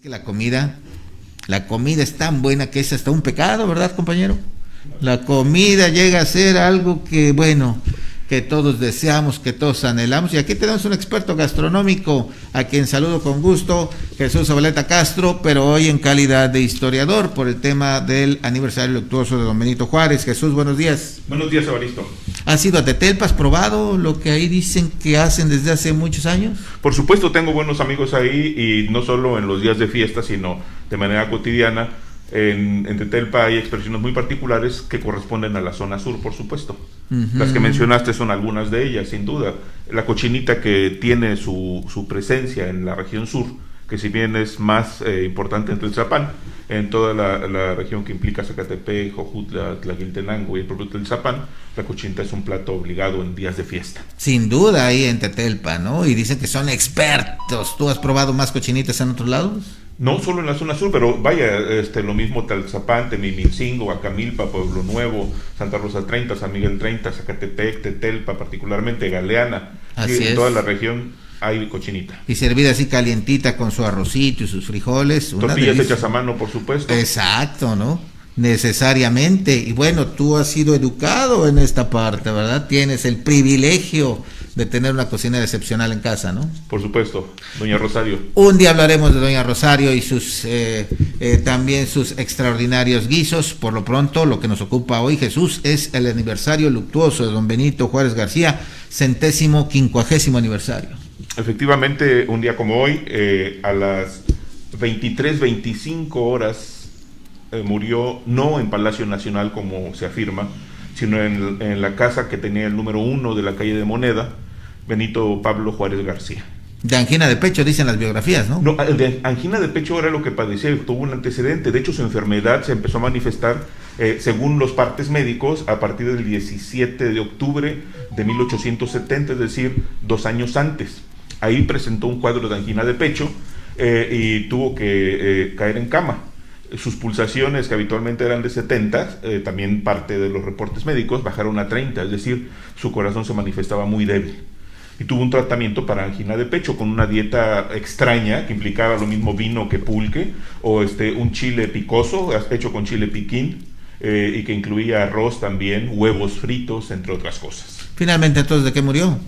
que la comida es tan buena que es hasta un pecado, ¿verdad, compañero? La comida llega a ser algo que, bueno, que todos deseamos, que todos anhelamos. Y aquí tenemos un experto gastronómico, a quien saludo con gusto, Jesús Zabaleta Castro, pero hoy en calidad de historiador por el tema del aniversario luctuoso de don Benito Juárez. Jesús, buenos días. Buenos días, Evaristo. ¿Has ido a Tetelpa? ¿Has probado lo que ahí dicen que hacen desde hace muchos años? Por supuesto, tengo buenos amigos ahí, y no solo en los días de fiesta, sino de manera cotidiana. En Tetelpa hay expresiones muy particulares que corresponden a la zona sur, por supuesto. Las que mencionaste son algunas de ellas, sin duda. La cochinita, que tiene su presencia en la región sur, que si bien es más importante en Tlalzapán, en toda la región que implica Zacatepec, Jojutla, Tlaquiltenango y el propio Tlalzapán, la cochinita es un plato obligado en días de fiesta. Sin duda ahí en Tetelpa, ¿no? Y dicen que son expertos. ¿Tú has probado más cochinitas en otros lados? No solo en la zona sur, pero vaya, lo mismo Tlalzapán, Temimilcingo, Acamilpa, Pueblo Nuevo, Santa Rosa 30, San Miguel 30, Zacatepec, Tetelpa, particularmente Galeana. Así es. En toda la región hay cochinita. Y servida así calientita con su arrocito y sus frijoles. Tortillas hechas a mano, por supuesto. Exacto, ¿no? Necesariamente. Y bueno, tú has sido educado en esta parte, ¿verdad? Tienes el privilegio de tener una cocinera excepcional en casa, ¿no? Por supuesto, doña Rosario. Un día hablaremos de doña Rosario y sus también sus extraordinarios guisos. Por lo pronto, lo que nos ocupa hoy, Jesús, es el aniversario luctuoso de don Benito Juárez García, 150º aniversario. Efectivamente, un día como hoy, a las 23:25 horas, murió no en Palacio Nacional, como se afirma, sino en la casa que tenía el número 1 de la calle de Moneda, Benito Pablo Juárez García. De angina de pecho, dicen las biografías, ¿no? No, de angina de pecho era lo que padecía, tuvo un antecedente. De hecho, su enfermedad se empezó a manifestar, según los partes médicos, a partir del 17 de octubre de 1870, es decir, 2 años antes. Ahí presentó un cuadro de angina de pecho y tuvo que caer en cama. Sus pulsaciones, que habitualmente eran de 70, también parte de los reportes médicos, bajaron a 30, es decir, su corazón se manifestaba muy débil. Y tuvo un tratamiento para angina de pecho con una dieta extraña, que implicaba lo mismo vino que pulque, o un chile picoso, hecho con chile piquín, y que incluía arroz también, huevos fritos, entre otras cosas. Finalmente, entonces, ¿de qué murió?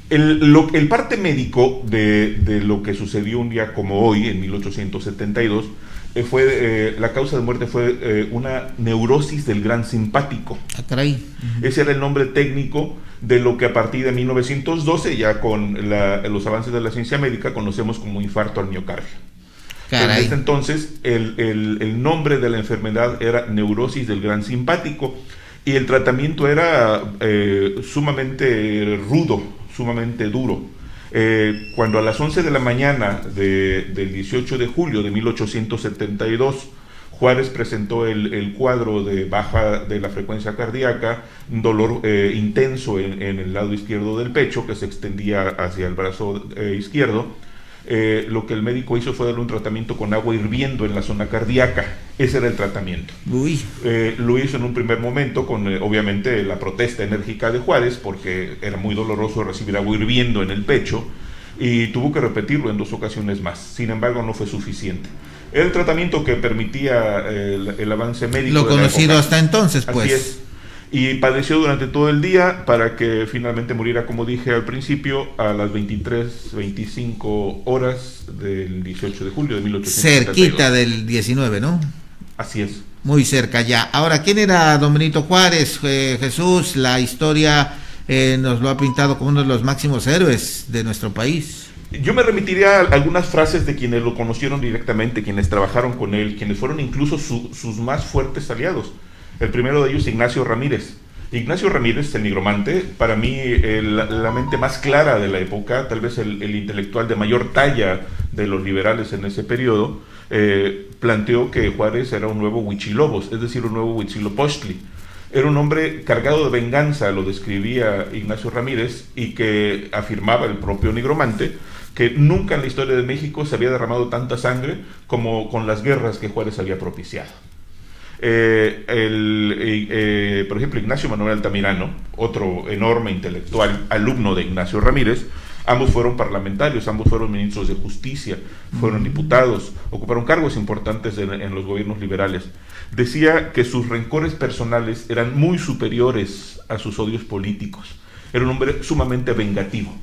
El parte médico de lo que sucedió un día como hoy, en 1872, la causa de muerte fue una neurosis del gran simpático. Ah, caray. Ese era el nombre técnico de lo que a partir de 1912, ya con los avances de la ciencia médica, conocemos como infarto al miocardio. Caray. Desde entonces, el nombre de la enfermedad era neurosis del gran simpático, y el tratamiento era sumamente rudo, sumamente duro. Cuando a las 11 de la mañana del 18 de julio de 1872 Juárez presentó el cuadro de baja de la frecuencia cardíaca, un dolor intenso en el lado izquierdo del pecho que se extendía hacia el brazo izquierdo, lo que el médico hizo fue darle un tratamiento con agua hirviendo en la zona cardíaca. Ese era el tratamiento. Uy. Lo hizo en un primer momento con obviamente la protesta enérgica de Juárez, porque era muy doloroso recibir agua hirviendo en el pecho, y tuvo que repetirlo en 2 ocasiones más. Sin embargo, no fue suficiente. Era el tratamiento que permitía el avance médico. Lo conocido hasta entonces, pues. Así es. Y padeció durante todo el día para que finalmente muriera, como dije al principio, a las 23:25 horas del 18 de julio de 1872. Cerquita del 19, ¿no? Así es. Muy cerca ya. Ahora, ¿quién era don Benito Juárez? Jesús, la historia nos lo ha pintado como uno de los máximos héroes de nuestro país. Yo me remitiría a algunas frases de quienes lo conocieron directamente, quienes trabajaron con él, quienes fueron incluso sus más fuertes aliados. El primero de ellos, Ignacio Ramírez. Ignacio Ramírez, el nigromante, para mí la mente más clara de la época, tal vez el intelectual de mayor talla de los liberales en ese periodo, planteó que Juárez era un nuevo Huichilobos, es decir, un nuevo Huitzilopochtli. Era un hombre cargado de venganza, lo describía Ignacio Ramírez, y que afirmaba el propio nigromante que nunca en la historia de México se había derramado tanta sangre como con las guerras que Juárez había propiciado. Por ejemplo, Ignacio Manuel Altamirano, otro enorme intelectual, alumno de Ignacio Ramírez, Ambos fueron parlamentarios, ambos fueron ministros de justicia, fueron diputados, ocuparon cargos importantes en los gobiernos liberales. Decía que sus rencores personales eran muy superiores a sus odios políticos. Era un hombre sumamente vengativo.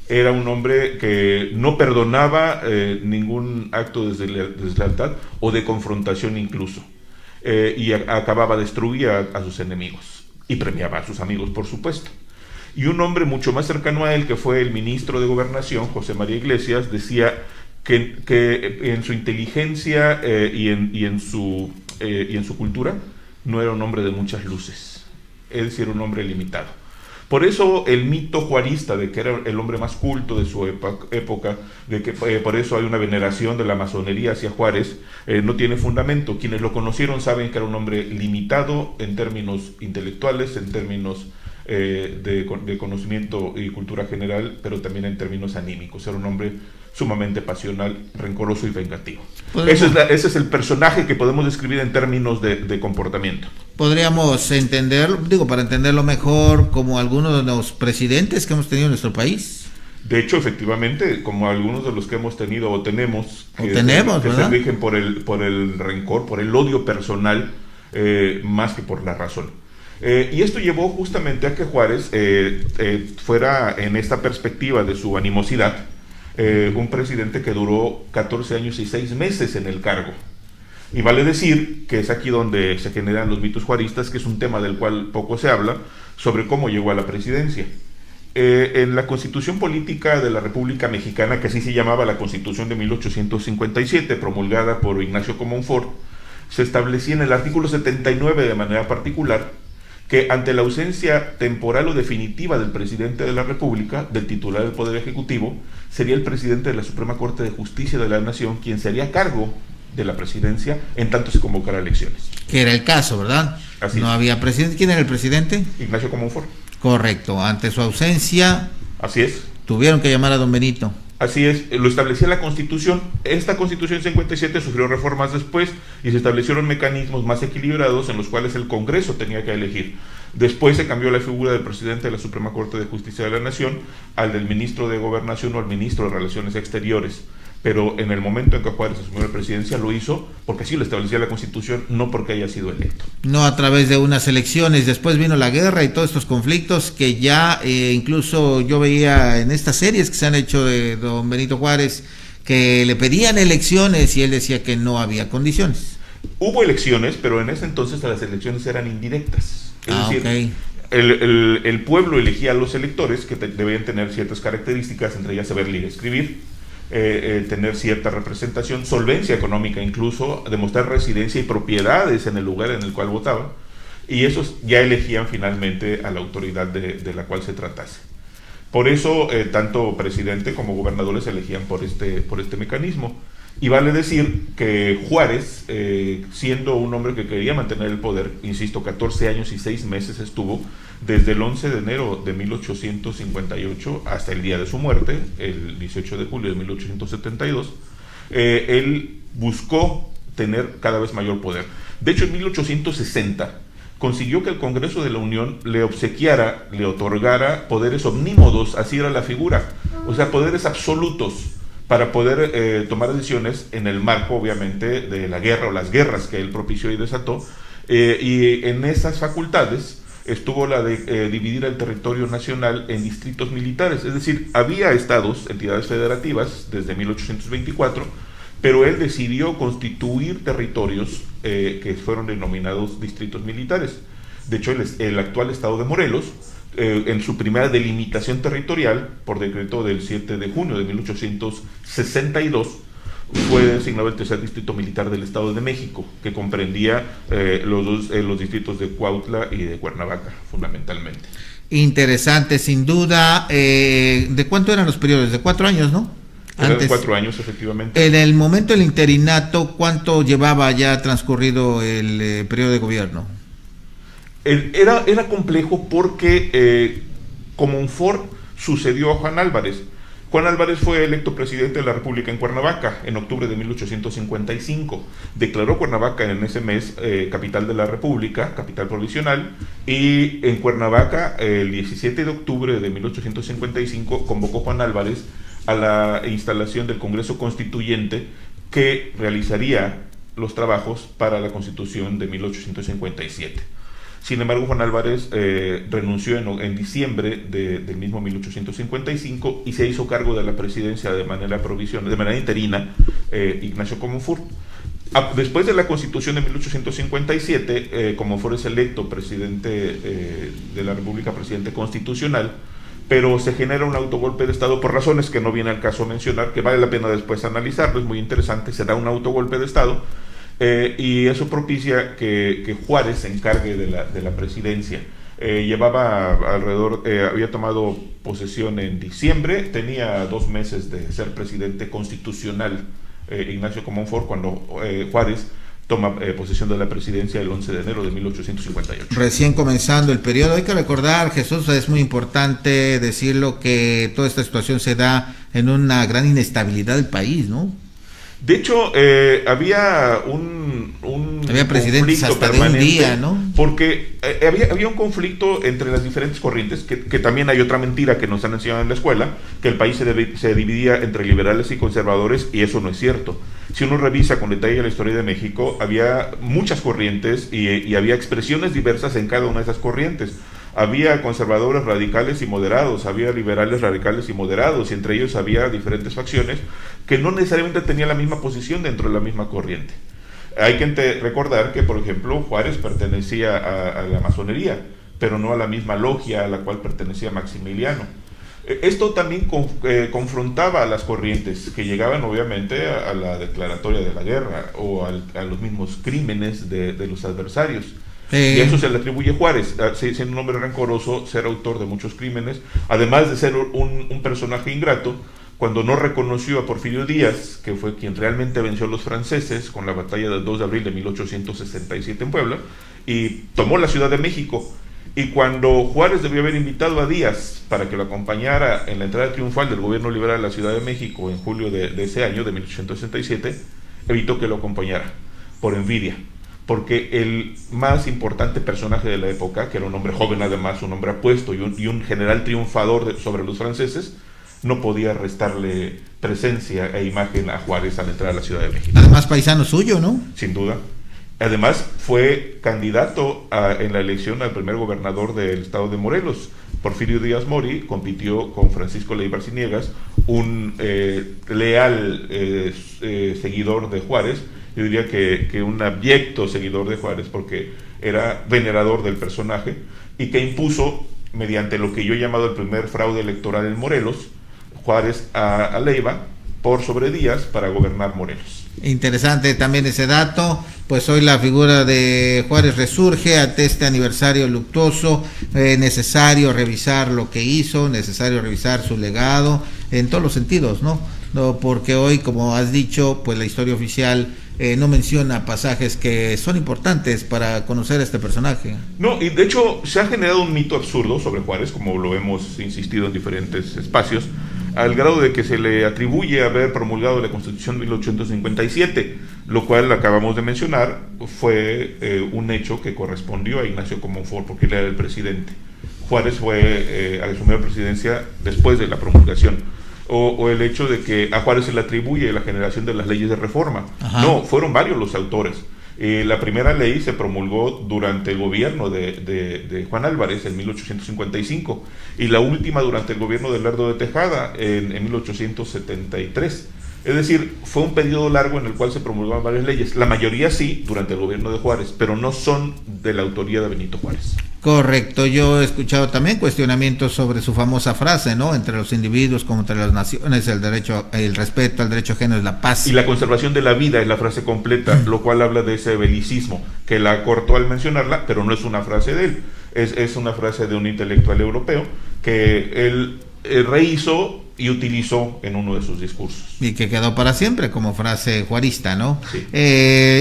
Era un hombre que no perdonaba ningún acto de deslealtad o de confrontación incluso. Y acababa, destruía a sus enemigos y premiaba a sus amigos, por supuesto. Y un hombre mucho más cercano a él, que fue el ministro de Gobernación, José María Iglesias, decía que en su inteligencia y en su cultura no era un hombre de muchas luces. Es decir, un hombre limitado. Por eso el mito juarista de que era el hombre más culto de su época, de que por eso hay una veneración de la masonería hacia Juárez, no tiene fundamento. Quienes lo conocieron saben que era un hombre limitado en términos intelectuales, en términos de conocimiento y cultura general, pero también en términos anímicos. Era un hombre sumamente pasional, rencoroso y vengativo. Ese es el personaje que podemos describir en términos de comportamiento. Podríamos entender, para entenderlo mejor, como algunos de los presidentes que hemos tenido en nuestro país. De hecho, efectivamente, como algunos de los que hemos tenido o tenemos, que se rigen por el rencor, por el odio personal, más que por la razón. Y esto llevó justamente a que Juárez fuera, en esta perspectiva de su animosidad, un presidente que duró 14 años y 6 meses en el cargo. Y vale decir que es aquí donde se generan los mitos juaristas, que es un tema del cual poco se habla, sobre cómo llegó a la presidencia. En la Constitución Política de la República Mexicana, que así se llamaba la Constitución de 1857, promulgada por Ignacio Comonfort, se establecía en el artículo 79 de manera particular que ante la ausencia temporal o definitiva del presidente de la República, del titular del Poder Ejecutivo, sería el presidente de la Suprema Corte de Justicia de la Nación quien se haría cargo de la presidencia en tanto se convocara elecciones. Que era el caso, ¿verdad? Así no es. Había presidente. ¿Quién era el presidente? Ignacio Comonfort. Correcto. Ante su ausencia, así es, tuvieron que llamar a don Benito. Así es, lo establecía la Constitución. Esta Constitución 57 sufrió reformas después y se establecieron mecanismos más equilibrados en los cuales el Congreso tenía que elegir. Después se cambió la figura del presidente de la Suprema Corte de Justicia de la Nación al del ministro de Gobernación o al ministro de Relaciones Exteriores. Pero en el momento en que Juárez asumió la presidencia lo hizo porque así lo establecía la Constitución, no porque haya sido electo. No a través de unas elecciones. Después vino la guerra y todos estos conflictos que ya incluso yo veía en estas series que se han hecho de don Benito Juárez, que le pedían elecciones y él decía que no había condiciones. Hubo elecciones, pero en ese entonces las elecciones eran indirectas. Es decir, okay. el pueblo elegía a los electores que debían tener ciertas características, entre ellas saber leer y escribir, tener cierta representación, solvencia económica incluso, demostrar residencia y propiedades en el lugar en el cual votaban, y esos ya elegían finalmente a la autoridad de la cual se tratase. Por eso tanto presidente como gobernadores se elegían por este mecanismo. Y vale decir que Juárez, siendo un hombre que quería mantener el poder, insisto, 14 años y 6 meses estuvo, desde el 11 de enero de 1858 hasta el día de su muerte, el 18 de julio de 1872, él buscó tener cada vez mayor poder. De hecho, en 1860 consiguió que el Congreso de la Unión le obsequiara, le otorgara poderes omnímodos, así era la figura, o sea, poderes absolutos, para poder tomar decisiones en el marco, obviamente, de la guerra o las guerras que él propició y desató, y en esas facultades estuvo la de dividir el territorio nacional en distritos militares, es decir, había estados, entidades federativas, desde 1824, pero él decidió constituir territorios que fueron denominados distritos militares. De hecho, el actual estado de Morelos, en su primera delimitación territorial, por decreto del 7 de junio de 1862, fue designado el tercer distrito militar del Estado de México, que comprendía los distritos de Cuautla y de Cuernavaca, fundamentalmente. Interesante, sin duda. ¿De cuánto eran los periodos? De 4 años, ¿no? Eran de 4 años, efectivamente. En el momento del interinato, ¿cuánto llevaba ya transcurrido el periodo de gobierno? Era complejo porque Comonfort sucedió a Juan Álvarez. Juan Álvarez fue electo presidente de la República en Cuernavaca en octubre de 1855. Declaró Cuernavaca en ese mes capital de la República, capital provisional, y en Cuernavaca el 17 de octubre de 1855 convocó Juan Álvarez a la instalación del Congreso Constituyente que realizaría los trabajos para la Constitución de 1857. Sin embargo, Juan Álvarez renunció en diciembre del mismo 1855 y se hizo cargo de la presidencia de manera interina Ignacio Comonfort. Después de la Constitución de 1857, Comonfort es electo presidente de la República, presidente constitucional, pero se genera un autogolpe de Estado por razones que no viene al caso mencionar, que vale la pena después analizarlo, es muy interesante. Se da un autogolpe de Estado y eso propicia que Juárez se encargue de la presidencia. Había tomado posesión en diciembre, tenía 2 meses de ser presidente constitucional Ignacio Comonfort cuando Juárez toma posesión de la presidencia el 11 de enero de 1858. Recién comenzando el periodo. Hay que recordar, Jesús, es muy importante decirlo, que toda esta situación se da en una gran inestabilidad del país, ¿no? De hecho, había había presidentes hasta de un día, ¿no? Porque había un conflicto entre las diferentes corrientes, que también hay otra mentira que nos han enseñado en la escuela, que el país se dividía entre liberales y conservadores, y eso no es cierto. Si uno revisa con detalle la historia de México, había muchas corrientes y había expresiones diversas en cada una de esas corrientes. Había conservadores radicales y moderados, había liberales radicales y moderados, y entre ellos había diferentes facciones que no necesariamente tenían la misma posición dentro de la misma corriente. Hay que recordar que, por ejemplo, Juárez pertenecía a la masonería, pero no a la misma logia a la cual pertenecía Maximiliano. Esto también confrontaba a las corrientes que llegaban obviamente a la declaratoria de la guerra o a los mismos crímenes de los adversarios. Y eso se le atribuye a Juárez, siendo un hombre rencoroso, ser autor de muchos crímenes, además de ser un personaje ingrato, cuando no reconoció a Porfirio Díaz, que fue quien realmente venció a los franceses con la batalla del 2 de abril de 1867 en Puebla, y tomó la Ciudad de México. Y cuando Juárez debió haber invitado a Díaz para que lo acompañara en la entrada triunfal del gobierno liberal a la Ciudad de México en julio de ese año, de 1867, evitó que lo acompañara, por envidia. Porque el más importante personaje de la época, que era un hombre joven además, un hombre apuesto y un general triunfador sobre los franceses, no podía restarle presencia e imagen a Juárez al entrar a la Ciudad de México. Además paisano suyo, ¿no? Sin duda. Además fue candidato en la elección al primer gobernador del estado de Morelos. Porfirio Díaz Mori compitió con Francisco Leiva Arciniegas, un leal seguidor de Juárez. Yo diría que un abyecto seguidor de Juárez, porque era venerador del personaje, y que impuso, mediante lo que yo he llamado el primer fraude electoral en Morelos, Juárez a Leiva por sobre Díaz para gobernar Morelos. Interesante también ese dato. Pues hoy la figura de Juárez resurge ante este aniversario luctuoso. Necesario revisar lo que hizo, necesario revisar su legado en todos los sentidos, ¿no? Porque hoy, como has dicho, pues la historia oficial no menciona pasajes que son importantes para conocer a este personaje. No, y de hecho se ha generado un mito absurdo sobre Juárez, como lo hemos insistido en diferentes espacios, al grado de que se le atribuye haber promulgado la Constitución de 1857, lo cual acabamos de mencionar fue un hecho que correspondió a Ignacio Comonfort, porque él era el presidente. Juárez asumió la presidencia después de la promulgación. O el hecho de que a Juárez se le atribuye la generación de las leyes de reforma. Ajá. No, fueron varios los autores. La primera ley se promulgó durante el gobierno de Juan Álvarez en 1855 y la última durante el gobierno de Lerdo de Tejada en 1873. Es decir, fue un periodo largo en el cual se promulgaban varias leyes. La mayoría sí, durante el gobierno de Juárez, pero no son de la autoría de Benito Juárez. Correcto, yo he escuchado también cuestionamientos sobre su famosa frase, ¿no? Entre los individuos como entre las naciones, el respeto al derecho ajeno es la paz. Y la conservación de la vida es la frase completa, lo cual habla de ese belicismo, que la acortó al mencionarla, pero no es una frase de él, es una frase de un intelectual europeo que él rehizo y utilizó en uno de sus discursos. Y que quedó para siempre como frase juarista, ¿no? Sí.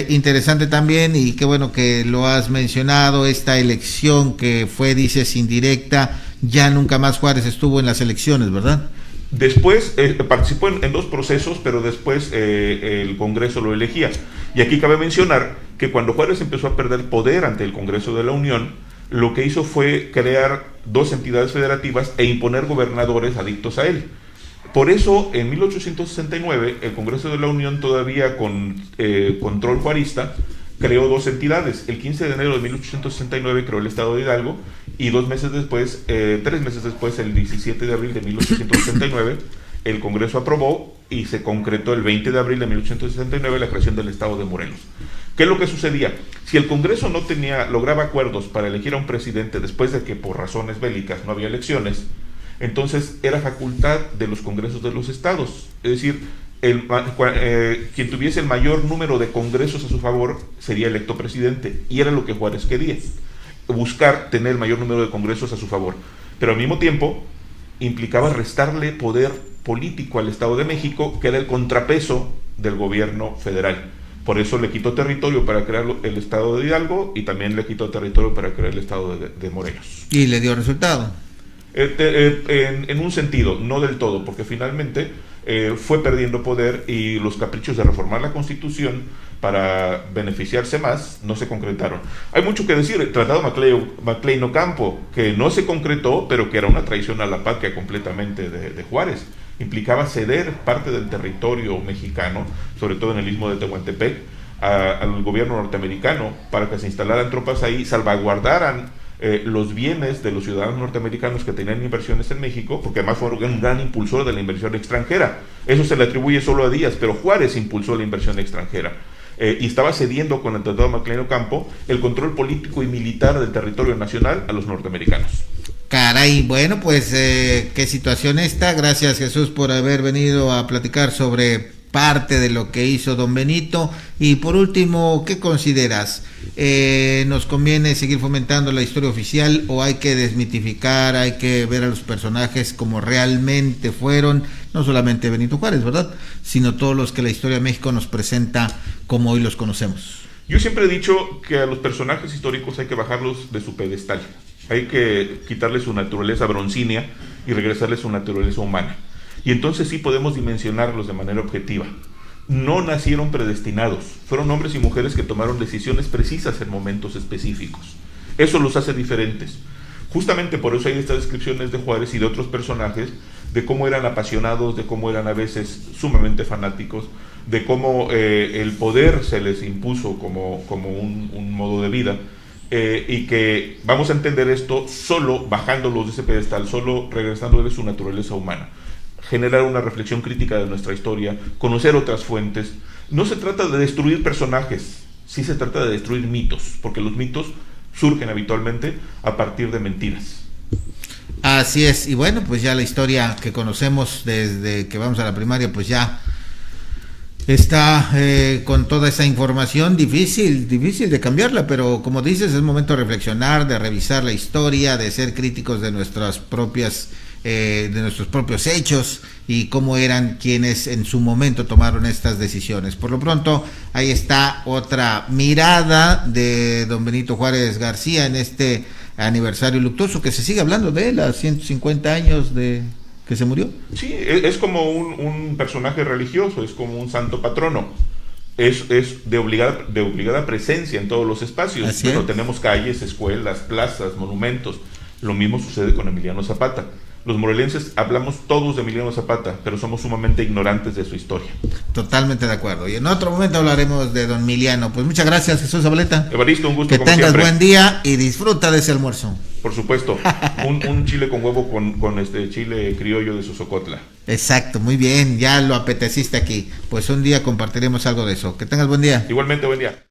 Interesante también, y qué bueno que lo has mencionado, esta elección que fue, dices, indirecta, ya nunca más Juárez estuvo en las elecciones, ¿verdad? Después participó en dos procesos, pero después el Congreso lo elegía. Y aquí cabe mencionar que cuando Juárez empezó a perder poder ante el Congreso de la Unión, lo que hizo fue crear dos entidades federativas e imponer gobernadores adictos a él. Por eso, en 1869, el Congreso de la Unión, todavía con control juarista, creó dos entidades. El 15 de enero de 1869 creó el Estado de Hidalgo, y 3 meses después, el 17 de abril de 1869, el Congreso aprobó y se concretó el 20 de abril de 1869 la creación del Estado de Morelos. ¿Qué es lo que sucedía? Si el Congreso no lograba acuerdos para elegir a un presidente después de que por razones bélicas no había elecciones, entonces era facultad de los congresos de los estados. Es decir, quien tuviese el mayor número de congresos a su favor sería electo presidente, y era lo que Juárez quería, buscar tener el mayor número de congresos a su favor. Pero al mismo tiempo implicaba restarle poder político al Estado de México, que era el contrapeso del gobierno federal. Por eso le quitó territorio para crear el Estado de Hidalgo, y también le quitó territorio para crear el Estado de Morelos. ¿Y le dio resultado? En un sentido, no del todo, porque finalmente fue perdiendo poder, y los caprichos de reformar la Constitución para beneficiarse más no se concretaron. Hay mucho que decir. El Tratado Maclean-Ocampo, que no se concretó, pero que era una traición a la patria completamente de Juárez. Implicaba ceder parte del territorio mexicano, sobre todo en el istmo de Tehuantepec, al gobierno norteamericano, para que se instalaran tropas ahí, salvaguardaran los bienes de los ciudadanos norteamericanos que tenían inversiones en México, porque además fue un gran impulsor de la inversión extranjera. Eso se le atribuye solo a Díaz, pero Juárez impulsó la inversión extranjera. Y estaba cediendo con el Tratado Maclean-Ocampo el control político y militar del territorio nacional a los norteamericanos. Caray, bueno, pues qué situación esta. Gracias, Jesús, por haber venido a platicar sobre parte de lo que hizo don Benito. Y por último, ¿qué consideras? ¿Nos conviene seguir fomentando la historia oficial, o hay que desmitificar, hay que ver a los personajes como realmente fueron? No solamente Benito Juárez, ¿verdad?, sino todos los que la historia de México nos presenta como hoy los conocemos. Yo siempre he dicho que a los personajes históricos hay que bajarlos de su pedestal. Hay que quitarle su naturaleza broncínea y regresarle su naturaleza humana. Y entonces sí podemos dimensionarlos de manera objetiva. No nacieron predestinados, fueron hombres y mujeres que tomaron decisiones precisas en momentos específicos. Eso los hace diferentes. Justamente por eso hay estas descripciones de Juárez y de otros personajes, de cómo eran apasionados, de cómo eran a veces sumamente fanáticos, de cómo el poder se les impuso como un modo de vida, y que vamos a entender esto solo bajándolos de ese pedestal, solo regresándoles su naturaleza humana. Generar una reflexión crítica de nuestra historia, conocer otras fuentes. No se trata de destruir personajes, sí se trata de destruir mitos, porque los mitos surgen habitualmente a partir de mentiras. Así es, y bueno, pues ya la historia que conocemos desde que vamos a la primaria, pues ya está con toda esa información, difícil de cambiarla, pero como dices, es momento de reflexionar, de revisar la historia, de ser críticos de nuestros propios hechos y cómo eran quienes en su momento tomaron estas decisiones. Por lo pronto, ahí está otra mirada de don Benito Juárez García en este aniversario luctuoso, que se sigue hablando de él, a 150 años de que se murió. Sí, es como un personaje religioso, es como un santo patrono. Es de obligada presencia en todos los espacios. Bueno, tenemos calles, escuelas, plazas, monumentos. Lo mismo sucede con Emiliano Zapata. Los morelenses hablamos todos de Emiliano Zapata, pero somos sumamente ignorantes de su historia. Totalmente de acuerdo. Y en otro momento hablaremos de don Emiliano. Pues muchas gracias, Jesús Zabaleta. Evaristo, un gusto. Que tengas siempre buen día y disfruta de ese almuerzo. Por supuesto, un chile con huevo con este chile criollo de Sosocotla. Exacto, muy bien, ya lo apeteciste aquí. Pues un día compartiremos algo de eso. Que tengas buen día. Igualmente, buen día.